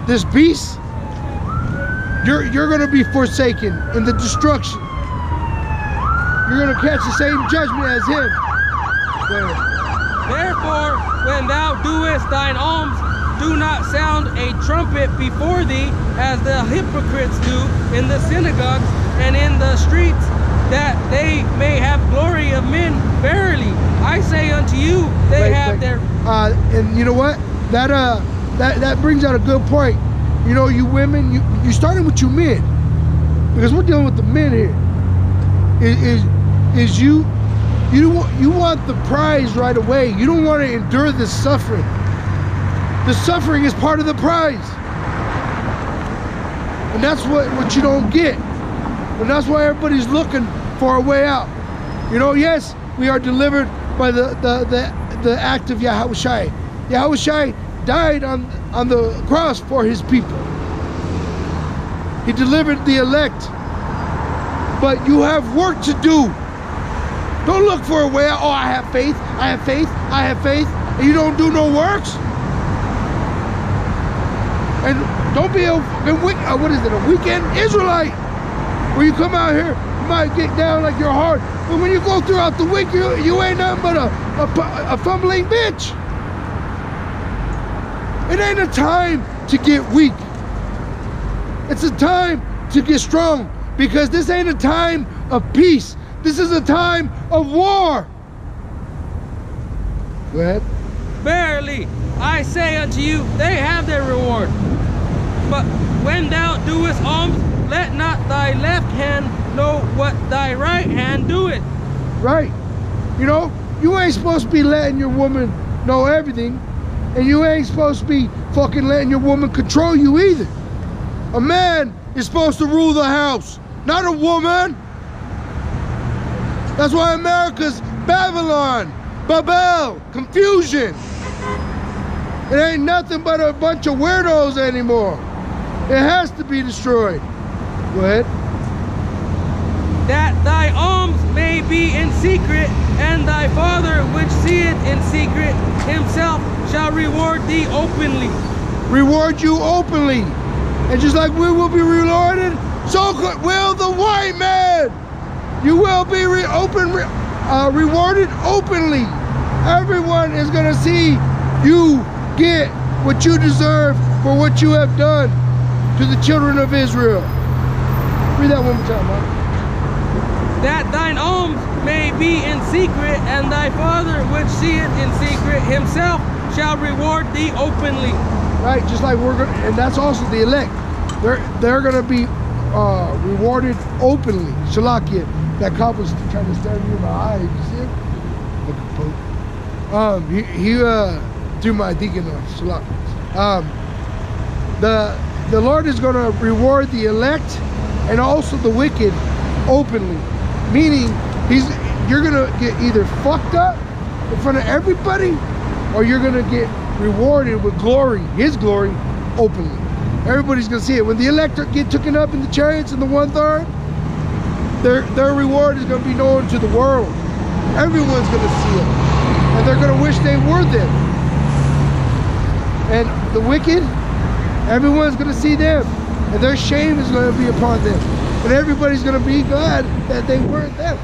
this beast, you're gonna be forsaken in the destruction. You're gonna catch the same judgment as him. Therefore, when thou doest thine alms, do not sound a trumpet before thee, as the hypocrites do in the synagogues and in the streets, that they may have glory of men. Verily, I say unto you, they have their... And you know what? That brings out a good point. You know, you women, you starting with you men, because we're dealing with the men here. Is you want the prize right away. You don't want to endure the suffering. The suffering is part of the prize, and that's what you don't get. And that's why everybody's looking for a way out. You know, yes, we are delivered by the act of Yahushua. Yahushua died on the cross for his people. He delivered the elect. But you have work to do. Don't look for a way out. Oh, I have faith, I have faith, I have faith, and you don't do no works. And don't be a weekend Israelite, where you come out here, you might get down like you're hard, but when you go throughout the week, you ain't nothing but a fumbling bitch. It ain't a time to get weak. It's a time to get strong, because this ain't a time of peace. This is a time of war. Go ahead. Verily, I say unto you, they have their reward. But when thou doest alms, let not thy left hand know what thy right hand doeth. Right. You know, you ain't supposed to be letting your woman know everything, and you ain't supposed to be fucking letting your woman control you either. A man is supposed to rule the house, not a woman. That's why America's Babylon, Babel, confusion. It ain't nothing but a bunch of weirdos anymore. It has to be destroyed. Go ahead. That thy alms may be in secret, and thy Father which seeth in secret himself shall reward thee openly. Reward you openly. And just like we will be rewarded, so will the white man. You will be rewarded openly. Everyone is going to see you get what you deserve for what you have done to the children of Israel. Read that one more time, Mom. That thine alms may be in secret, and thy Father which seeth in secret himself shall reward thee openly. Right, just like we're going to, and that's also the elect. They're going to be rewarded openly. Shalakia, that cop was trying to stare me in my eye. You see him? Look, he threw my deacon off. Shalakia. The Lord is going to reward the elect and also the wicked openly, meaning you're going to get either fucked up in front of everybody, or you're going to get rewarded with glory, his glory, openly. Everybody's going to see it. When the elect get taken up in the chariots in the 1/3, their reward is going to be known to the world. Everyone's going to see it, and they're going to wish they were them. And the wicked, everyone's going to see them, and their shame is going to be upon them, and everybody's going to be glad that they weren't them.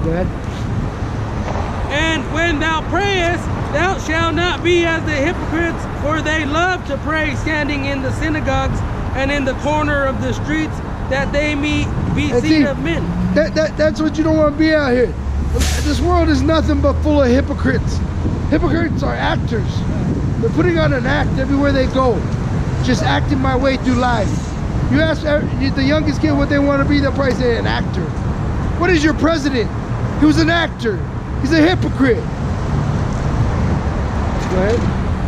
Go ahead. And when thou prayest, thou shalt not be as the hypocrites, for they love to pray standing in the synagogues and in the corner of the streets, that they may be seen of men. That's what you don't want to be out here. This world is nothing but full of hypocrites. Hypocrites are actors. They're putting on an act everywhere they go. Just acting my way through life. You ask the youngest kid what they want to be, they'll probably say an actor. What is your president? He was an actor. He's a hypocrite. Go ahead.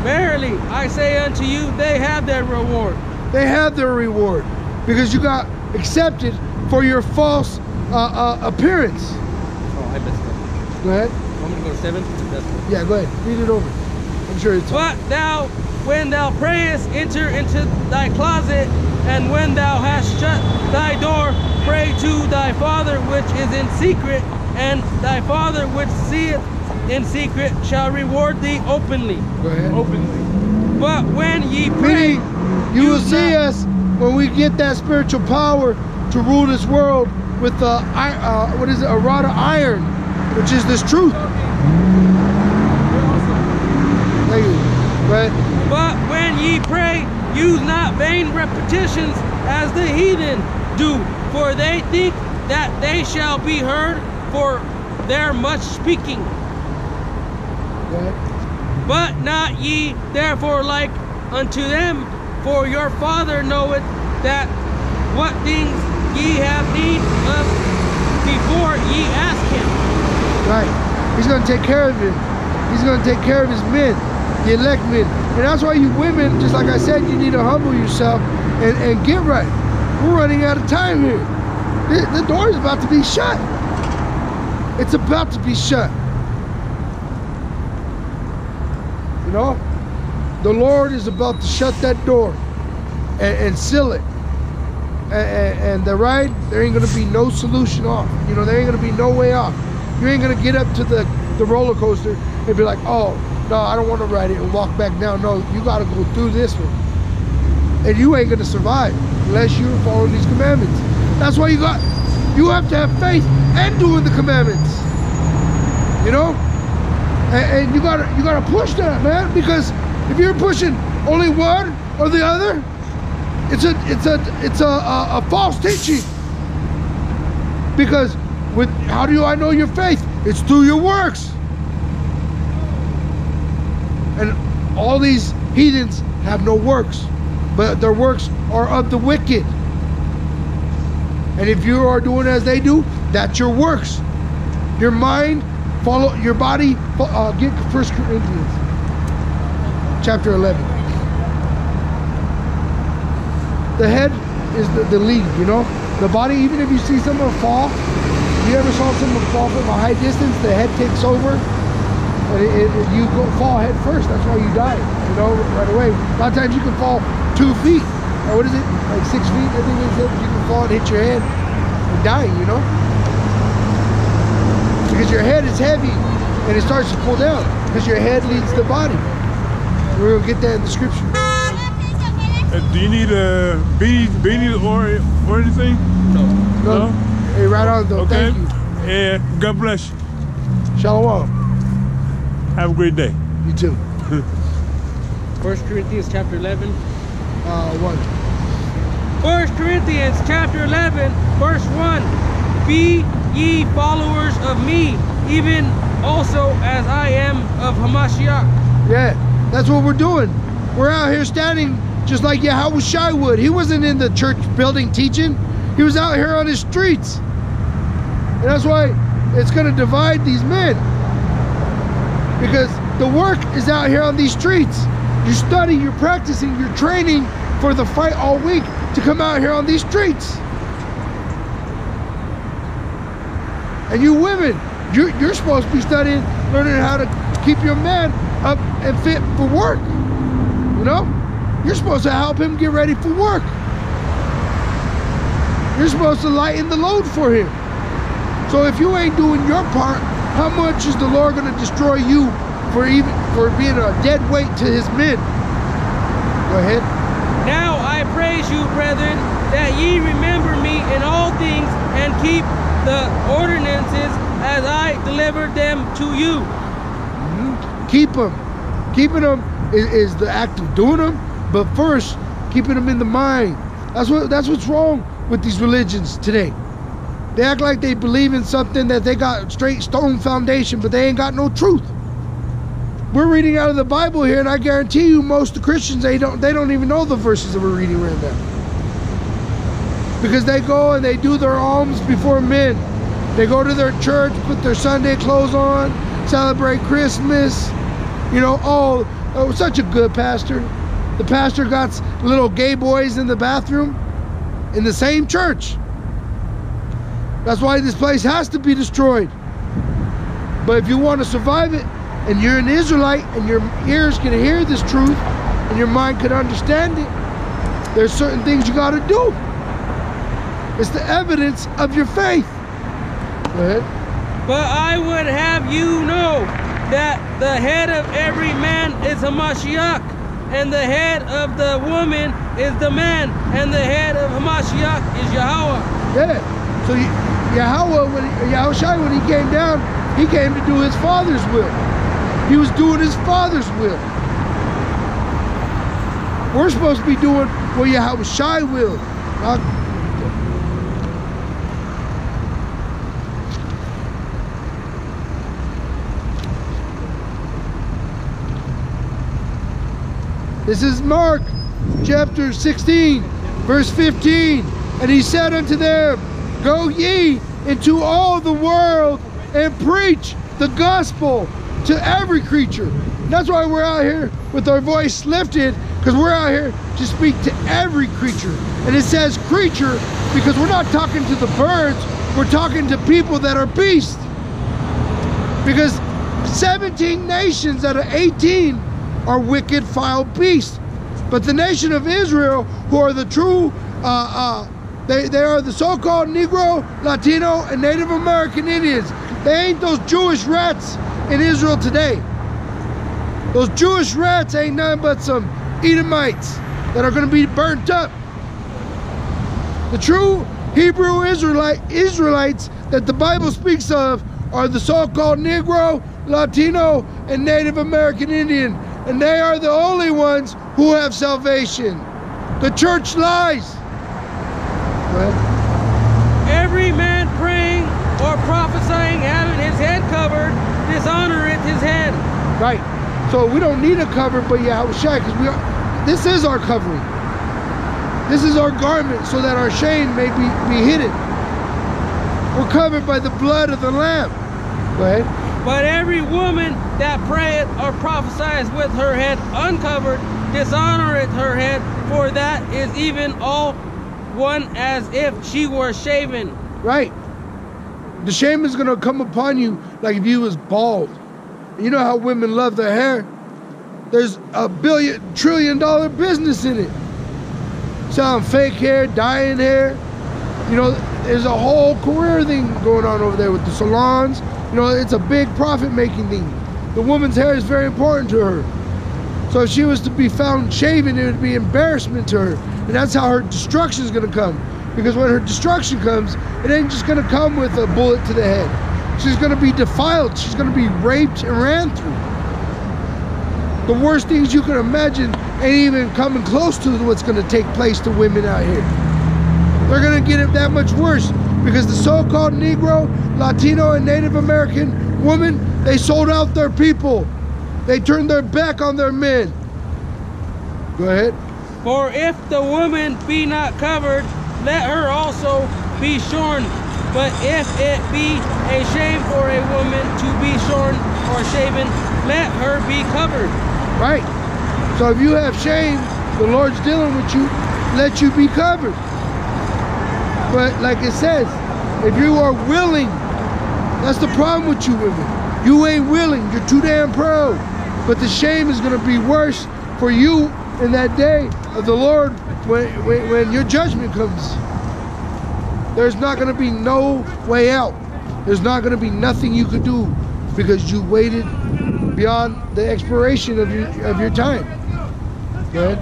Verily, I say unto you, they have their reward. They have their reward, because you got accepted for your false appearance. Oh, I messed up. Go ahead. I'm going to go to 7. Yeah, go ahead. Read it over. I'm sure it's... But thou, when thou prayest, enter into thy closet, and when thou hast shut thy door, pray to thy Father which is in secret, and thy Father which seeth in secret shall reward thee openly. Go ahead. Openly. But when ye pray, Meaning, you will use see not- us when we get that spiritual power to rule this world with the what is it, a rod of iron, which is this truth. Thank you. Right? But when ye pray, use not vain repetitions as the heathen do, for they think that they shall be heard for their much speaking. Right? But not ye therefore like unto them, for your Father knoweth that what things ye have need of before ye ask him. Right. He's going to take care of it. He's going to take care of his men, the elect men. And that's why you women, just like I said, you need to humble yourself and get right. We're running out of time here. The door is about to be shut. It's about to be shut. You know? The Lord is about to shut that door and seal it. And the ride, there ain't gonna be no solution off. You know, there ain't gonna be no way off. You ain't gonna get up to the roller coaster and be like, oh, no, I don't want to ride it and walk back down. No, you gotta go through this one. And you ain't gonna survive unless you're following these commandments. That's why you have to have faith and doing the commandments. You know? And you gotta push that, man, because if you're pushing only one or the other, it's a false teaching. Because how do I know your faith? It's through your works. And all these heathens have no works, but their works are of the wicked. And if you are doing as they do, that's your works. Your mind, follow your body. Get 1 Corinthians chapter 11. The head is the lead, you know. The body, even if you see someone fall, if you ever saw someone fall from a high distance, the head takes over. And you fall head first. That's why you die, you know, right away. A lot of times you can fall 2 feet, or what is it, like 6 feet, I think they said. You can fall and hit your head and die, you know, because your head is heavy and it starts to pull down because your head leads the body. We're gonna get that in the scripture. Do you need a beanie or anything? No. Hey, right on though. Okay. Thank you. And God bless you. Shalom. Have a great day. You too. 1 Corinthians chapter 11. 1. 1 Corinthians chapter 11, verse 1. Be ye followers of me, even also as I am of Hamashiach. Yeah, that's what we're doing. We're out here standing just like Yahushua would. He wasn't in the church building teaching. He was out here on his streets. And that's why it's going to divide these men. Because the work is out here on these streets. You study, you're practicing, you're training for the fight all week to come out here on these streets. And you women, you're supposed to be studying, learning how to keep your man up and fit for work. You know? You're supposed to help him get ready for work. You're supposed to lighten the load for him. So if you ain't doing your part, how much is the Lord going to destroy you for being a dead weight to his men? Go ahead. Now I praise you, brethren, that ye remember me in all things and keep the ordinances as I delivered them to you. Keep them. Keeping them is the act of doing them, but first keeping them in the mind. That's what's wrong with these religions today. They act like they believe in something that they got straight stone foundation, but they ain't got no truth. We're reading out of the Bible here, and I guarantee you most of the Christians, they don't even know the verses that we're reading right now. Because they go and they do their alms before men. They go to their church, put their Sunday clothes on, celebrate Christmas. You know, oh, such a good pastor. The pastor got little gay boys in the bathroom in the same church. That's why this place has to be destroyed. But if you want to survive it, and you're an Israelite, and your ears can hear this truth, and your mind can understand it, there's certain things you got to do. It's the evidence of your faith. Go ahead. But I would have you know that the head of every man is Hamashiach, and the head of the woman is the man, and the head of Hamashiach is Yahweh. Yeah. So Yahushua, when he came down, he came to do his Father's will. He was doing his Father's will. We're supposed to be doing what Yahushua will. This is Mark chapter 16, verse 15. And he said unto them, go ye into all the world and preach the gospel to every creature. And that's why we're out here with our voice lifted, because we're out here to speak to every creature. And it says creature because we're not talking to the birds, we're talking to people that are beasts. Because 17 nations out of 18 are wicked, foul beasts. But the nation of Israel, who are the true, they are the so-called Negro, Latino, and Native American Indians. They ain't those Jewish rats in Israel today. Those Jewish rats ain't nothing but some Edomites that are going to be burnt up. The true Hebrew Israelites that the Bible speaks of are the so-called Negro, Latino, and Native American Indian. And they are the only ones who have salvation. The church lies. Go ahead. Every man praying or prophesying having his head covered dishonoreth his head. Right. So we don't need a cover but Yahushua, because this is our covering. This is our garment so that our shame may be hidden. We're covered by the blood of the Lamb. Go ahead. But every woman that prayeth or prophesieth with her head uncovered dishonoreth her head, for that is even all one as if she were shaven. Right. The shame is going to come upon you like if you was bald. You know how women love their hair? There's a $1 trillion business in it. Selling fake hair, dyeing hair. You know, there's a whole career thing going on over there with the salons. You know, it's a big profit-making thing. The woman's hair is very important to her. So if she was to be found shaven, it would be embarrassment to her. And that's how her destruction is going to come. Because when her destruction comes, it ain't just going to come with a bullet to the head. She's going to be defiled. She's going to be raped and ran through. The worst things you can imagine ain't even coming close to what's going to take place to women out here. They're going to get it that much worse. Because the so-called Negro, Latino, and Native American women, they sold out their people. They turned their back on their men. Go ahead. For if the woman be not covered, let her also be shorn. But if it be a shame for a woman to be shorn or shaven, let her be covered. Right. So if you have shame, the Lord's dealing with you, let you be covered. But like it says, if you are willing, that's the problem with you women. You ain't willing, you're too damn proud. But the shame is going to be worse for you in that day of the Lord when your judgment comes. There's not going to be no way out. There's not going to be nothing you could do because you waited beyond the expiration of your time. Go ahead.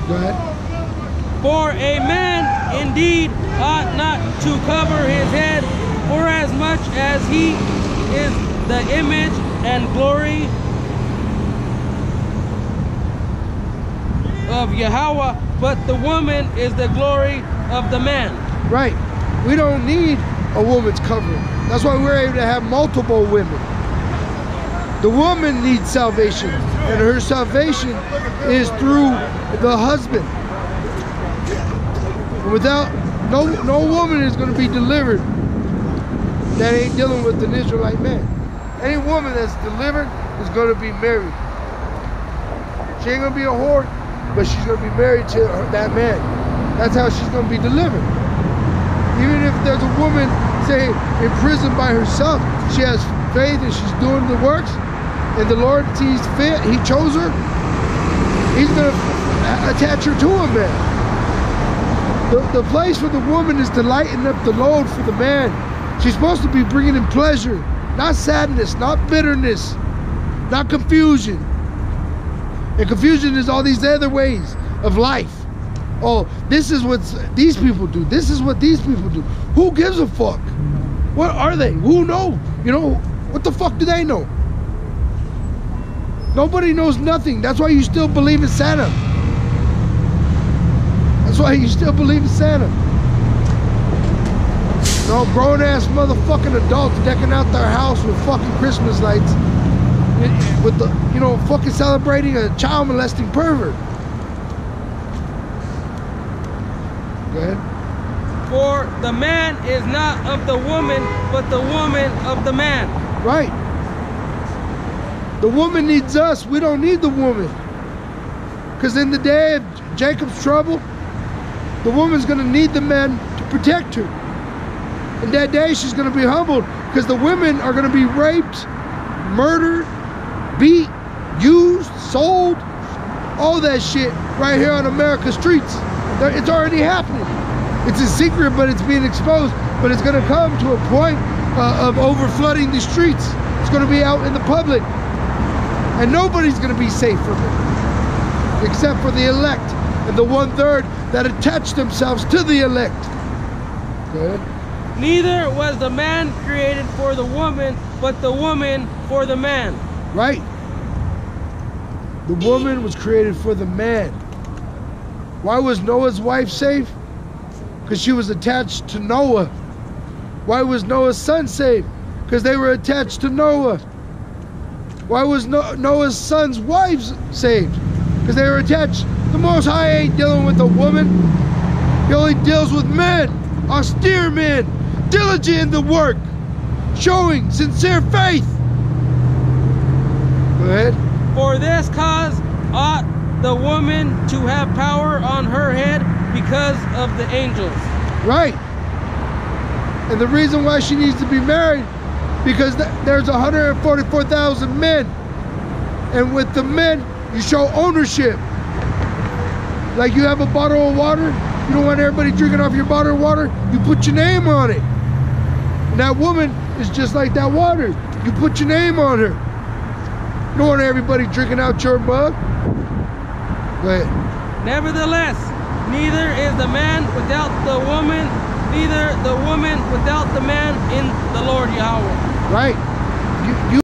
Go ahead. For a man indeed ought not to cover his head, for as much as he is the image and glory of Yahweh, but the woman is the glory of the man. Right. We don't need a woman's covering. That's why we're able to have multiple women. The woman needs salvation, and her salvation is through the husband. Without no woman is going to be delivered that ain't dealing with an Israelite man. Any woman that's delivered is going to be married. She ain't going to be a whore, but she's going to be married to that man. That's how she's going to be delivered. Even if there's a woman, say, in prison by herself, she has faith and she's doing the works, and the Lord sees fit, he chose her, he's going to attach her to a man. The place for the woman is to lighten up the load for the man. She's supposed to be bringing him pleasure, not sadness, not bitterness. not confusion. And confusion is all these other ways of life. Oh, this is what these people do. This is what these people do. Who gives a fuck? What are they? Who knows? You know, what the fuck do they know? Nobody knows nothing. That's why you still believe in Santa. That's why you still believe in Santa. No grown-ass motherfucking adults decking out their house with fucking Christmas lights, with the, you know, fucking celebrating a child molesting pervert. Go ahead. For the man is not of the woman, but the woman of the man. Right. The woman needs us. We don't need the woman. Because in the day of Jacob's trouble, the woman's going to need the man to protect her. And that day she's going to be humbled because the women are going to be raped, murdered, beat, used, sold, all that shit right here on America's streets. It's already happening. It's a secret, but it's being exposed. But it's going to come to a point of overflooding the streets. It's going to be out in the public. And nobody's going to be safe from it, except for the elect and the 1/3 that attach themselves to the elect. Go ahead. Neither was the man created for the woman, but the woman for the man. Right. The woman was created for the man. Why was Noah's wife safe? Because she was attached to Noah. Why was Noah's son safe? Because they were attached to Noah. Why was Noah's son's wives saved? Because they were attached. The Most High ain't dealing with a woman. He only deals with men, austere men, diligent in the work, showing sincere faith. Go ahead. For this cause ought the woman to have power on her head because of the angels. Right. And the reason why she needs to be married, because there's 144,000 men. And with the men, you show ownership. Like you have a bottle of water, you don't want everybody drinking off your bottle of water, you put your name on it. And that woman is just like that water. You put your name on her. You don't want everybody drinking out your mug. Go ahead. Nevertheless, neither is the man without the woman, neither the woman without the man in the Lord Yahweh. Right. You